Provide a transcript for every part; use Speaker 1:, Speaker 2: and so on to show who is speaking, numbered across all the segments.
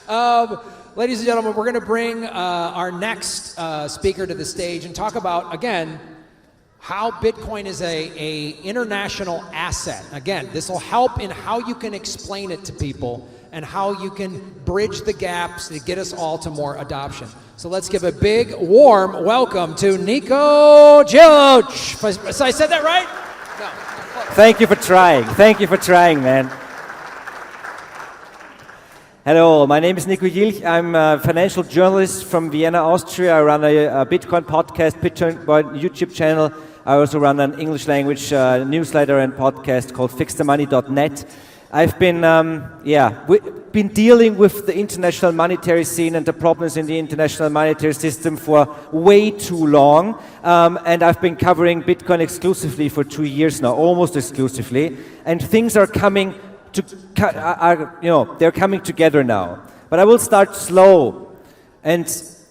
Speaker 1: Ladies and gentlemen, we're going to bring our next speaker to the stage and talk about, again, how Bitcoin is a international asset. Again, this will help in how you can explain it to people and how you can bridge the gaps to get us all to more adoption. So let's give a big, warm welcome to Niko Jilch. So I said that right? No.
Speaker 2: Thank you for trying. Thank you for trying, man. Hello, my name is Niko Jilch. I'm a financial journalist from Vienna, Austria. I run a Bitcoin podcast, Bitcoin YouTube channel. I also run an English language newsletter and podcast called fixthemoney.net. I've been, been dealing with the international monetary scene and the problems in the international monetary system for way too long. And I've been covering Bitcoin exclusively for 2 years now, almost exclusively. And things are coming they're coming together now. But I will start slow, and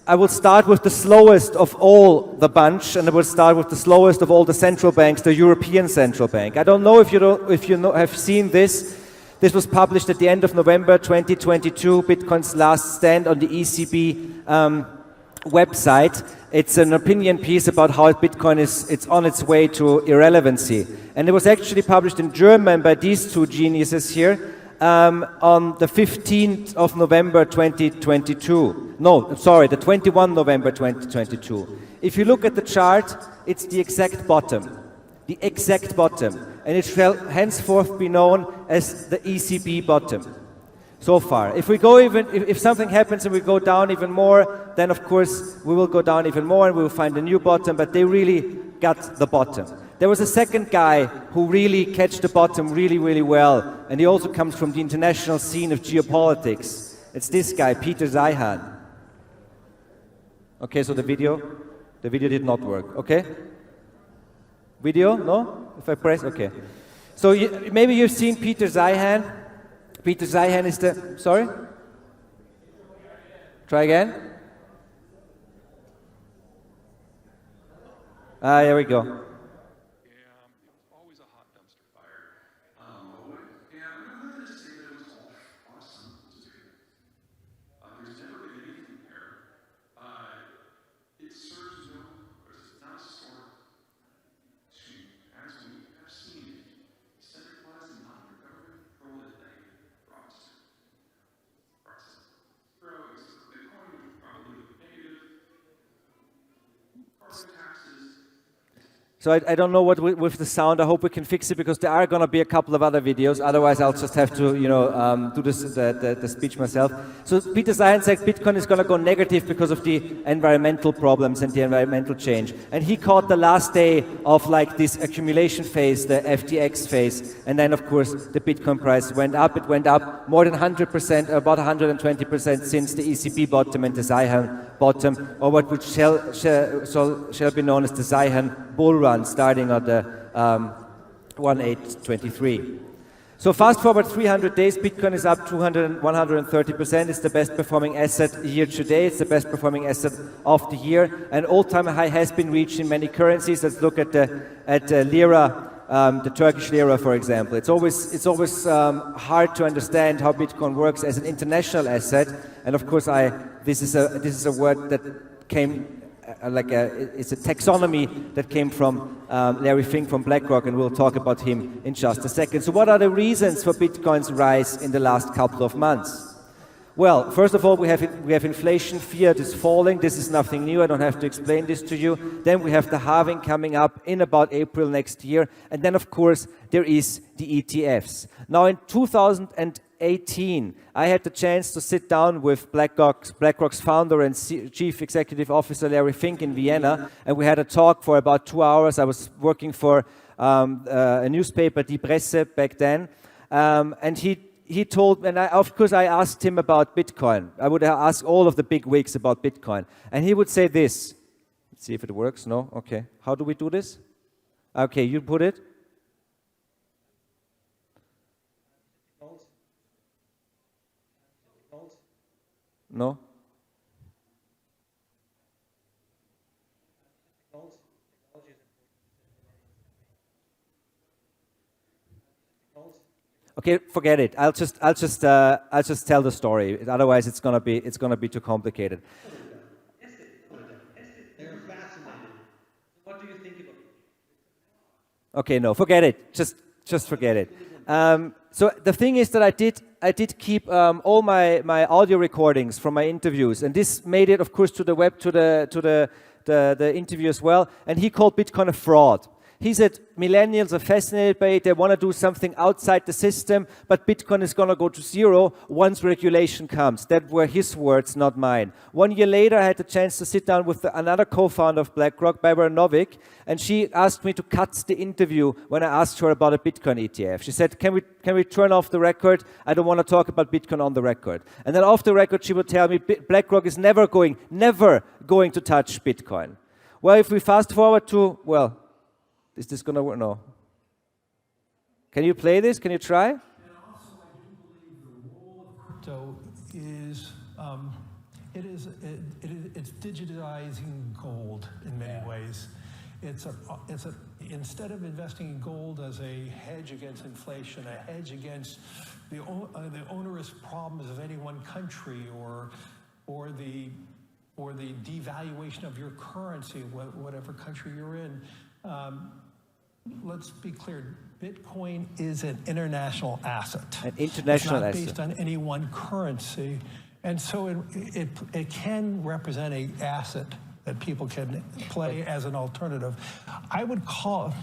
Speaker 2: I will start with the slowest of all the bunch, and I will start with the slowest of all the central banks, the European Central Bank. I don't know if you have seen this. This was published at the end of November 2022, Bitcoin's last stand on the ECB website. It's an opinion piece about how Bitcoin it's on its way to irrelevancy. And it was actually published in German by these two geniuses here on the 15th of November 2022. No, sorry, the 21 November 2022. If you look at the chart, it's the exact bottom. The exact bottom. And it shall henceforth be known as the ECB bottom. So far. If we go if something happens and we go down even more, then of course we will go down even more and we will find a new bottom, but they really got the bottom. There was a second guy who really catched the bottom really, really well, and he also comes from the international scene of geopolitics. It's this guy, Peter Zeihan. Okay, so the video did not work, okay? Video, no? If I press, okay. So maybe you've seen Peter Zeihan. Peter Zeihan is the, sorry? Try again. There we go. So I don't know what with the sound. I hope we can fix it because there are going to be a couple of other videos. Otherwise, I'll just have to, do the speech myself. So Peter Zeihan said Bitcoin is going to go negative because of the environmental problems and the environmental change. And he caught the last day of like this accumulation phase, the FTX phase. And then, of course, the Bitcoin price went up. It went up more than 100%, about 120% since the ECB bottom and the Zeihan bottom, or what shall be known as the Zeihan bull run, starting at the 1/8/23. So fast forward 300 days, Bitcoin is up 130%. It's the best performing asset year to date. It's the best performing asset of the year. An all-time high has been reached in many currencies. Let's look at the lira, the Turkish lira, for example. It's always hard to understand how Bitcoin works as an international asset. And of course, this is a word that came. It's a taxonomy that came from Larry Fink from Blackrock, and we'll talk about him in just a second. So what are the reasons for Bitcoin's rise in the last couple of months? Well, first of all, we have inflation. Fiat is falling. This is nothing new. I don't have to explain this to you. Then we have the halving coming up in about April next year. And then, of course, there is the ETFs. Now, in 2018, I had the chance to sit down with BlackRock's founder and chief executive officer, Larry Fink, in Vienna, and we had a talk for about 2 hours. I was working for a newspaper, Die Presse, back then, and he told, and of course I asked him about Bitcoin. I would ask all of the big wigs about Bitcoin, and he would say this. Let's see if it works. No? Okay. How do we do this? Okay, you put it. No? Okay, forget it. I'll just tell the story. Otherwise, it's gonna be too complicated.
Speaker 3: They're fascinated. What do you think about it?
Speaker 2: Okay, no, forget it. Just forget it. So the thing is that I did keep all my audio recordings from my interviews, and this made it, of course, to the web, to the interview as well. And he called Bitcoin a fraud. He said millennials are fascinated by it, they want to do something outside the system, but Bitcoin is going to go to zero once regulation comes. That were his words, not mine. 1 year later, I had the chance to sit down with another co-founder of Blackrock, Barbara Novick, and she asked me to cut the interview when I asked her about a Bitcoin ETF. She said, can we turn off the record? I don't want to talk about Bitcoin on the record. And then off the record, she would tell me, Blackrock is never going to touch Bitcoin. Well, if we fast forward to, well, is this going to work? No. Can you play this? Can you try?
Speaker 4: And also, I do believe the role of crypto is it's digitizing gold in many ways. Instead of investing in gold as a hedge against inflation, a hedge against the onerous problems of any one country, or the devaluation of your currency, whatever country you're in. Let's be clear, Bitcoin is an international asset.
Speaker 2: An international asset.
Speaker 4: It's not based on any one currency. And so it can represent an asset that people can play as an alternative. I would call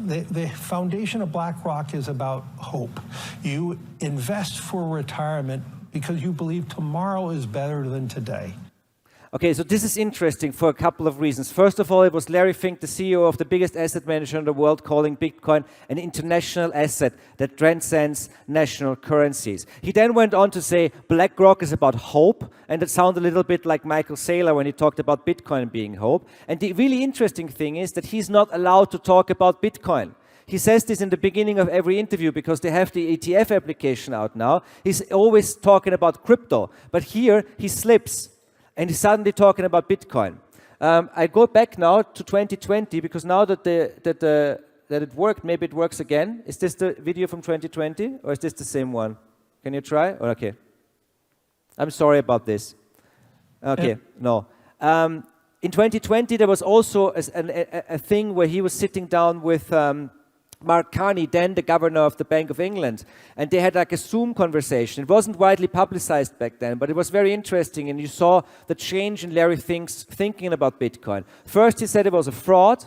Speaker 4: the foundation of BlackRock is about hope. You invest for retirement because you believe tomorrow is better than today.
Speaker 2: Okay, so this is interesting for a couple of reasons. First of all, it was Larry Fink, the CEO of the biggest asset manager in the world, calling Bitcoin an international asset that transcends national currencies. He then went on to say BlackRock is about hope, and it sounded a little bit like Michael Saylor when he talked about Bitcoin being hope. And the really interesting thing is that he's not allowed to talk about Bitcoin. He says this in the beginning of every interview because they have the ETF application out now. He's always talking about crypto, but here he slips. And he's suddenly talking about Bitcoin. I go back now to 2020 because now that it worked, maybe it works again. Is this the video from 2020 or is this the same one? Can you try? Oh, okay. I'm sorry about this. Okay, no. In 2020, there was also a thing where he was sitting down with Mark Carney, then the governor of the Bank of England, and they had like a Zoom conversation. It wasn't widely publicized back then, but it was very interesting, and you saw the change in Larry Fink's thinking about Bitcoin. First, he said it was a fraud.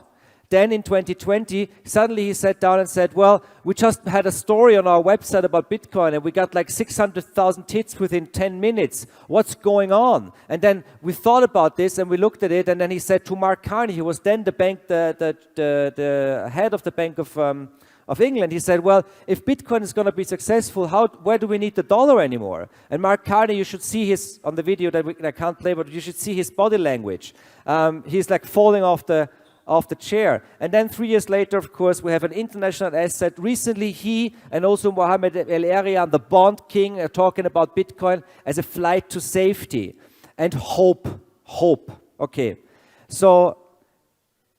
Speaker 2: Then in 2020, suddenly he sat down and said, well, we just had a story on our website about Bitcoin and we got like 600,000 hits within 10 minutes. What's going on? And then we thought about this and we looked at it, and then he said to Mark Carney, who was then the head of the Bank of England, he said, well, if Bitcoin is going to be successful, where do we need the dollar anymore? And Mark Carney, you should see his, on the video that I can't play, but you should see his body language. He's like falling off the chair. And then 3 years later, of course, we have an international asset. Recently, he and also Mohammed El-Erian, the bond king, are talking about Bitcoin as a flight to safety and hope. Hope. Okay. So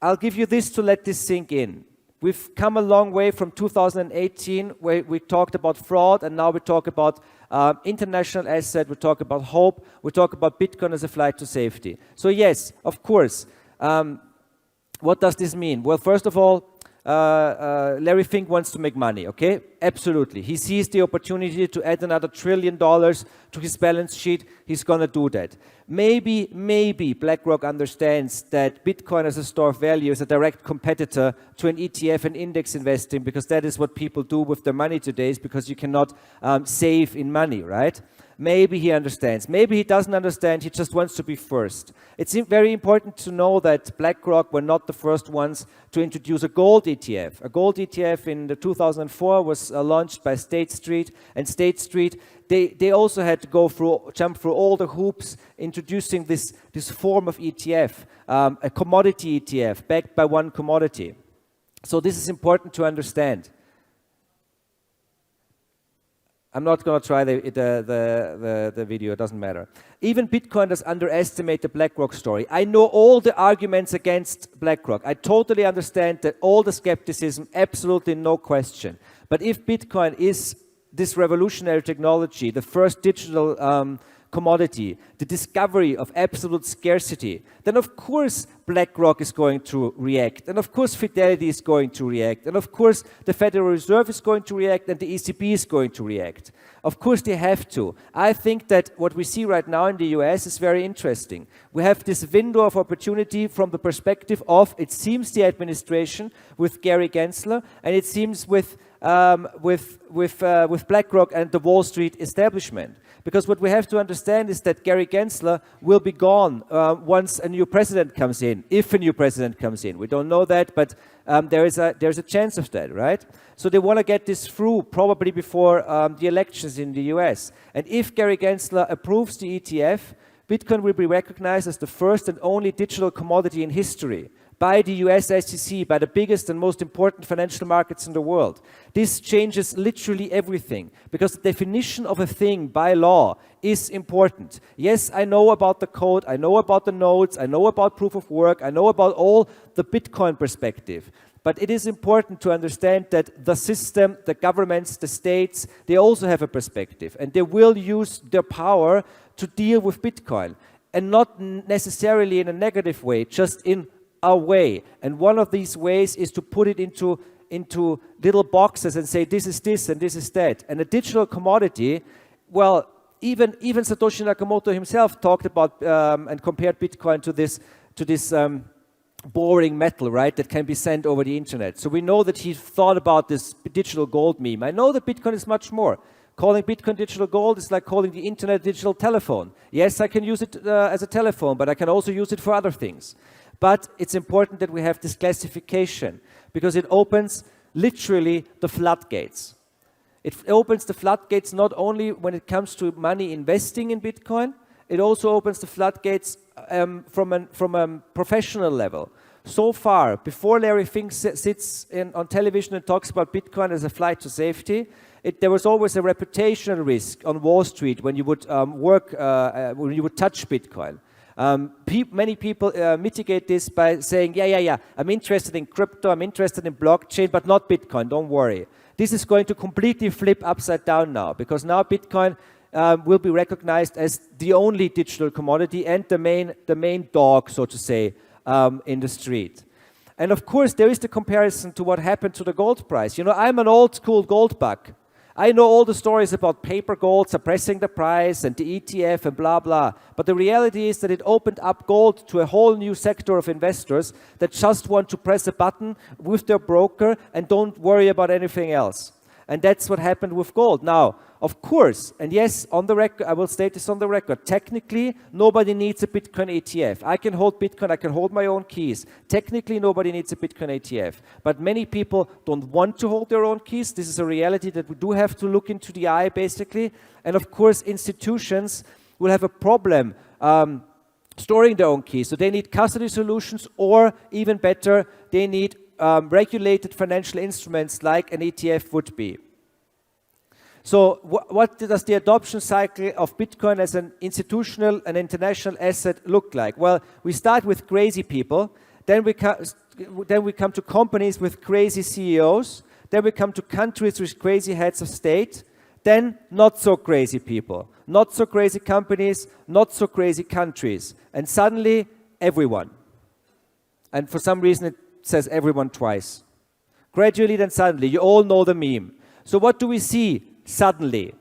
Speaker 2: I'll give you this to let this sink in. We've come a long way from 2018, where we talked about fraud, and now we talk about international asset, we talk about hope, we talk about Bitcoin as a flight to safety. So yes, of course. What does this mean? Well, first of all, Larry Fink wants to make money, okay? Absolutely. He sees the opportunity to add another $1 trillion to his balance sheet. He's going to do that. Maybe BlackRock understands that Bitcoin as a store of value is a direct competitor to an ETF and index investing, because that is what people do with their money today, because you cannot save in money, right? Maybe he understands. Maybe he doesn't understand. He just wants to be first. It's very important to know that BlackRock were not the first ones to introduce a gold ETF. A gold ETF in 2004 was launched by State Street, and State Street, they also had to jump through all the hoops introducing this form of ETF, a commodity ETF backed by one commodity. So this is important to understand. I'm not going to try the video, it doesn't matter. Even Bitcoiners underestimate the BlackRock story. I know all the arguments against BlackRock. I totally understand that all the skepticism, absolutely no question. But if Bitcoin is this revolutionary technology, the first digital commodity, the discovery of absolute scarcity, then of course BlackRock is going to react, and of course Fidelity is going to react, and of course the Federal Reserve is going to react, and the ECB is going to react. Of course they have to. I think that what we see right now in the US is very interesting. We have this window of opportunity from the perspective of, it seems, the administration with Gary Gensler, and it seems with BlackRock and the Wall Street establishment. Because what we have to understand is that Gary Gensler will be gone once a new president comes in, if a new president comes in. We don't know that, but there's a chance of that, right? So they want to get this through probably before the elections in the US. And if Gary Gensler approves the ETF, Bitcoin will be recognized as the first and only digital commodity in history by the US SEC, by the biggest and most important financial markets in the world. This changes literally everything, because the definition of a thing by law is important. Yes, I know about the code, I know about the nodes, I know about proof of work, I know about all the Bitcoin perspective. But it is important to understand that the system, the governments, the states, they also have a perspective, and they will use their power to deal with Bitcoin, and not necessarily in a negative way, just in a way. And one of these ways is to put it into little boxes and say this is this and this is that. And a digital commodity, well, even Satoshi Nakamoto himself talked about and compared Bitcoin to this boring metal, right, that can be sent over the internet. So we know that he thought about this digital gold meme. I know that Bitcoin is much more. Calling Bitcoin digital gold is like calling the internet digital telephone. Yes, I can use it as a telephone, but I can also use it for other things. But it's important that we have this classification, because it opens literally the floodgates. It opens the floodgates not only when it comes to money investing in Bitcoin, it also opens the floodgates from a professional level. So far, before Larry Fink sits on television and talks about Bitcoin as a flight to safety, there was always a reputational risk on Wall Street when you would when you would touch Bitcoin. Many people mitigate this by saying, yeah, I'm interested in crypto, I'm interested in blockchain, but not Bitcoin, don't worry. This is going to completely flip upside down now, because now Bitcoin will be recognized as the only digital commodity and the main dog, so to say, in the street. And of course, there is the comparison to what happened to the gold price. You know, I'm an old school gold bug. I know all the stories about paper gold suppressing the price and the ETF and blah, blah. But the reality is that it opened up gold to a whole new sector of investors that just want to press a button with their broker and don't worry about anything else. And that's what happened with gold. Now, of course, and yes, on the record, I will state this on the record, technically, nobody needs a Bitcoin ETF. I can hold Bitcoin, I can hold my own keys. Technically, nobody needs a Bitcoin ETF. But many people don't want to hold their own keys. This is a reality that we do have to look into the eye, basically. And of course, institutions will have a problem storing their own keys. So they need custody solutions, or even better, they need regulated financial instruments like an ETF would be. So what does the adoption cycle of Bitcoin as an institutional and international asset look like? Well, we start with crazy people, then we come to companies with crazy CEOs, then we come to countries with crazy heads of state, then not so crazy people, not so crazy companies, not so crazy countries, and suddenly everyone. And for some reason it says everyone twice. Gradually, then suddenly, you all know the meme. So what do we see suddenly?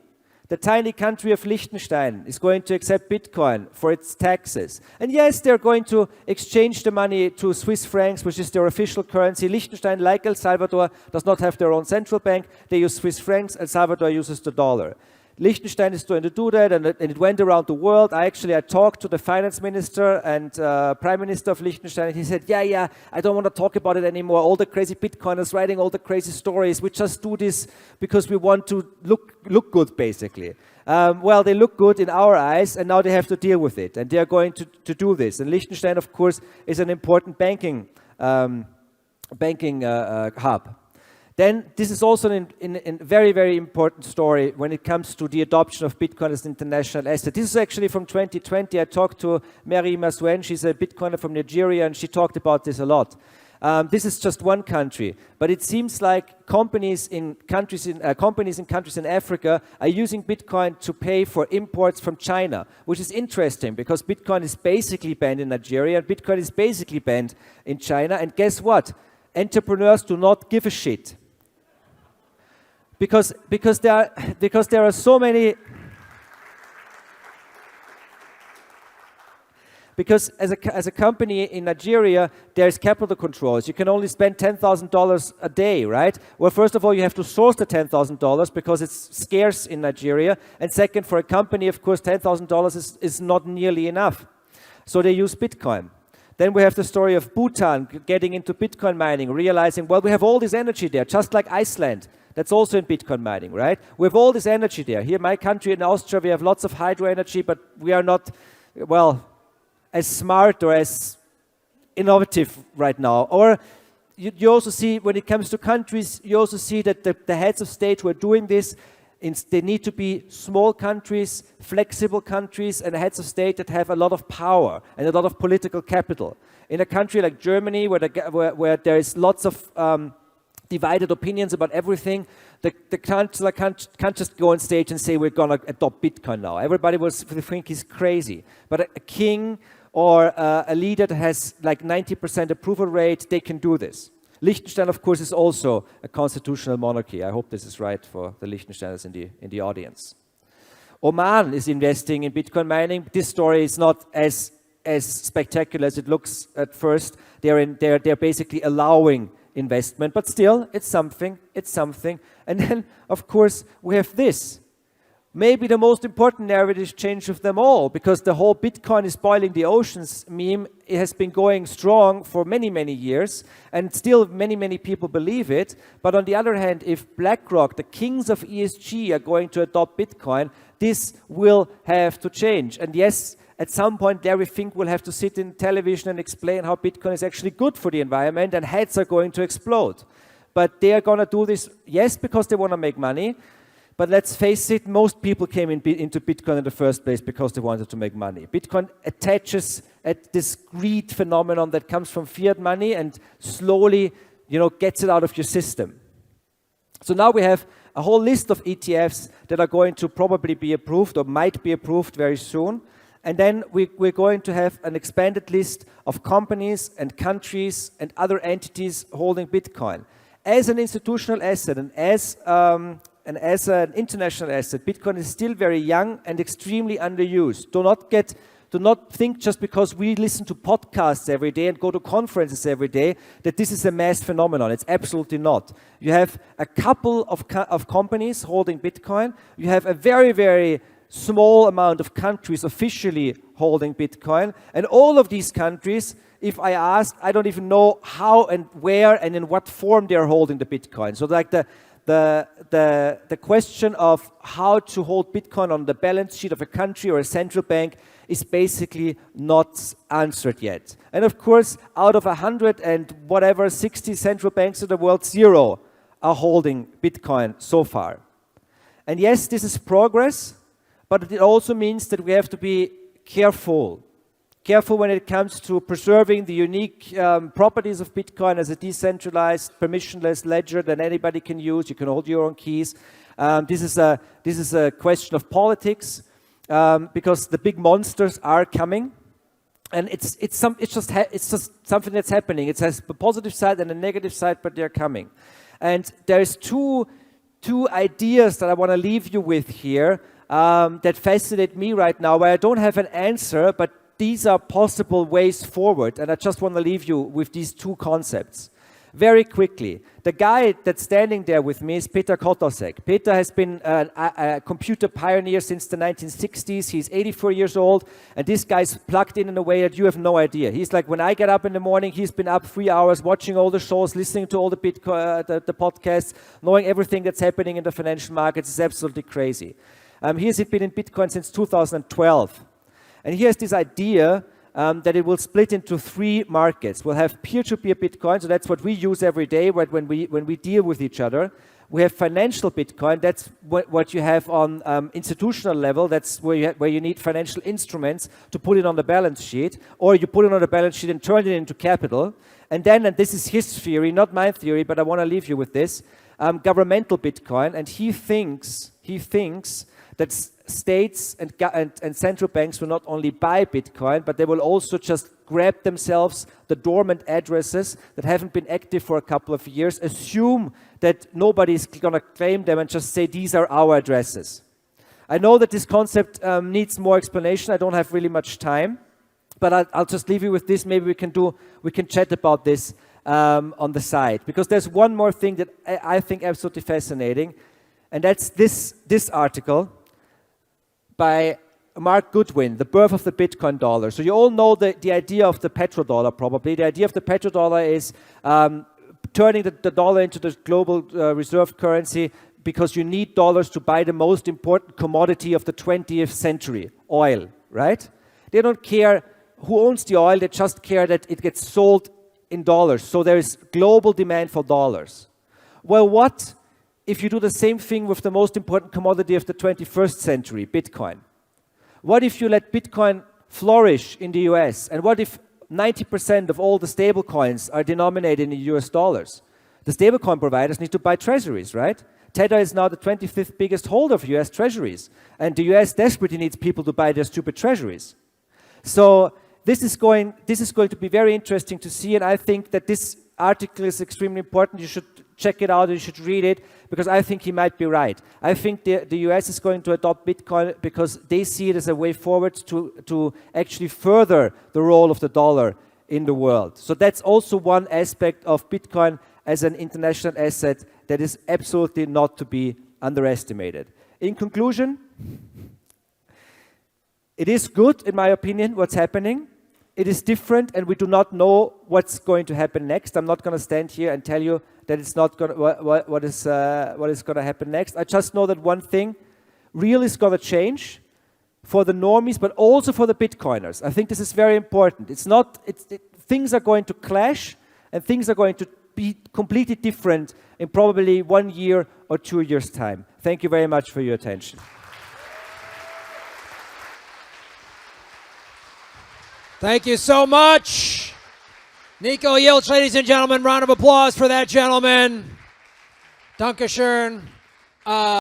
Speaker 2: The tiny country of Liechtenstein is going to accept Bitcoin for its taxes. And yes, they're going to exchange the money to Swiss francs, which is their official currency. Liechtenstein, like El Salvador, does not have their own central bank. They use Swiss francs. El Salvador uses the dollar. Liechtenstein is going to do that, and it went around the world. I talked to the finance minister and prime minister of Liechtenstein, and he said, yeah, I don't want to talk about it anymore. All the crazy Bitcoiners writing all the crazy stories. We just do this because we want to look good, basically. Well, they look good in our eyes, and now they have to deal with it, and they are going to do this. And Liechtenstein, of course, is an important banking hub. Then this is also a very, very important story when it comes to the adoption of Bitcoin as an international asset. This is actually from 2020. I talked to Mary Maswen. She's a Bitcoiner from Nigeria, and she talked about this a lot. This is just one country, but it seems like companies in countries in Africa are using Bitcoin to pay for imports from China, which is interesting because Bitcoin is basically banned in Nigeria and Bitcoin is basically banned in China. And guess what? Entrepreneurs do not give a shit because there are so many. Because as a company in Nigeria, there's capital controls. You can only spend $10,000 a day, right? Well, first of all, you have to source the $10,000 because it's scarce in Nigeria. And second, for a company, of course, $10,000 is not nearly enough. So they use Bitcoin. Then we have the story of Bhutan getting into Bitcoin mining, realizing, well, we have all this energy there, just like Iceland. That's also in Bitcoin mining, right? We have all this energy there. Here in my country, in Austria, we have lots of hydro energy, but we are not, well, as smart or as innovative right now. Or you also see, when it comes to countries, you also see that the heads of state who are doing this, they need to be small countries, flexible countries, and heads of state that have a lot of power and a lot of political capital. In a country like Germany, where there is lots of divided opinions about everything, the chancellor can't just go on stage and say, we're going to adopt Bitcoin now. Everybody will think he's crazy. But a king or a leader that has like 90% approval rate, they can do this. Liechtenstein, of course, is also a constitutional monarchy. I hope this is right for the Liechtensteiners in the audience. Oman is investing in Bitcoin mining. This story is not as spectacular as it looks at first. They're basically allowing investment, but still, it's something. And then, of course, we have this. Maybe the most important narrative change of them all, because the whole Bitcoin is boiling the oceans meme, it has been going strong for many, many years, and still many, many people believe it. But on the other hand, if BlackRock, the kings of ESG, are going to adopt Bitcoin, this will have to change. And yes, at some point, Larry Fink will have to sit in television and explain how Bitcoin is actually good for the environment, and heads are going to explode. But they are going to do this, yes, because they want to make money. But let's face it, most people came into Bitcoin in the first place because they wanted to make money. Bitcoin attaches at this greed phenomenon that comes from fiat money and slowly, gets it out of your system. So now we have a whole list of ETFs that are going to probably be approved or might be approved very soon. And then we're going to have an expanded list of companies and countries and other entities holding Bitcoin. As an institutional asset and as an international asset, Bitcoin is still very young and extremely underused. Do not think just because we listen to podcasts every day and go to conferences every day that this is a mass phenomenon. It's absolutely not. You have a couple of companies holding Bitcoin. You have a very, very small amount of countries officially holding Bitcoin. And all of these countries, if I ask, I don't even know how and where and in what form they're holding the Bitcoin. So like the question of how to hold Bitcoin on the balance sheet of a country or a central bank is basically not answered yet. And of course, out of 60 central banks in the world, 0 are holding Bitcoin so far. And yes, this is progress, but it also means that we have to be careful. Careful when it comes to preserving the unique properties of Bitcoin as a decentralized, permissionless ledger that anybody can use. You can hold your own keys. This is a question of politics because the big monsters are coming, and it's just something that's happening. It has a positive side and a negative side, but they're coming. And there's two ideas that I want to leave you with here that fascinate me right now, where I don't have an answer, but these are possible ways forward, and I just want to leave you with these two concepts. Very quickly, the guy that's standing there with me is Peter Kotosek. Peter has been a computer pioneer since the 1960s. He's 84 years old, and this guy's plugged in a way that you have no idea. He's like, when I get up in the morning, he's been up 3 hours watching all the shows, listening to all the podcasts, knowing everything that's happening in the financial markets. It's absolutely crazy. He has been in Bitcoin since 2012. And he has this idea that it will split into 3 markets. We'll have peer-to-peer Bitcoin, so that's what we use every day when we deal with each other. We have financial Bitcoin. That's what you have on institutional level. That's where you need financial instruments to put it on the balance sheet, or you put it on the balance sheet and turn it into capital. And then, and this is his theory, not my theory, but I want to leave you with this, governmental Bitcoin. And he thinks that states and central banks will not only buy Bitcoin, but they will also just grab themselves the dormant addresses that haven't been active for a couple of years, assume that nobody's going to claim them, and just say, these are our addresses. I know that this concept needs more explanation. I don't have really much time, but I'll just leave you with this. Maybe we can chat about this on the side, because there's one more thing that I think absolutely fascinating, and that's this article by Mark Goodwin, The Birth of the Bitcoin Dollar. So you all know the idea of the petrodollar, probably. The idea of the petrodollar is turning the dollar into the global reserve currency, because you need dollars to buy the most important commodity of the 20th century, oil, right? They don't care who owns the oil, they just care that it gets sold in dollars. So there is global demand for dollars. Well, what if you do the same thing with the most important commodity of the 21st century, Bitcoin? What if you let Bitcoin flourish in the US? And what if 90% of all the stable coins are denominated in US dollars? The stablecoin providers need to buy treasuries, right? Tether is now the 25th biggest holder of US treasuries. And the US desperately needs people to buy their stupid treasuries. So this is going to be very interesting to see. And I think that this article is extremely important. You should check it out, you should read it, because I think he might be right. I think the US is going to adopt Bitcoin because they see it as a way forward to actually further the role of the dollar in the world. So that's also one aspect of Bitcoin as an international asset that is absolutely not to be underestimated. In conclusion, it is good, in my opinion, what's happening. It is different, and we do not know what's going to happen next. I'm not going to stand here and tell you that it's not going to, what is going to happen next. I just know that one thing, real is going to change for the normies, but also for the Bitcoiners. I think this is very important. Things are going to clash, and things are going to be completely different in probably 1 year or 2 years' time. Thank you very much for your attention.
Speaker 1: Thank you so much. Niko Jilch, ladies and gentlemen, round of applause for that gentleman. Dankeschön.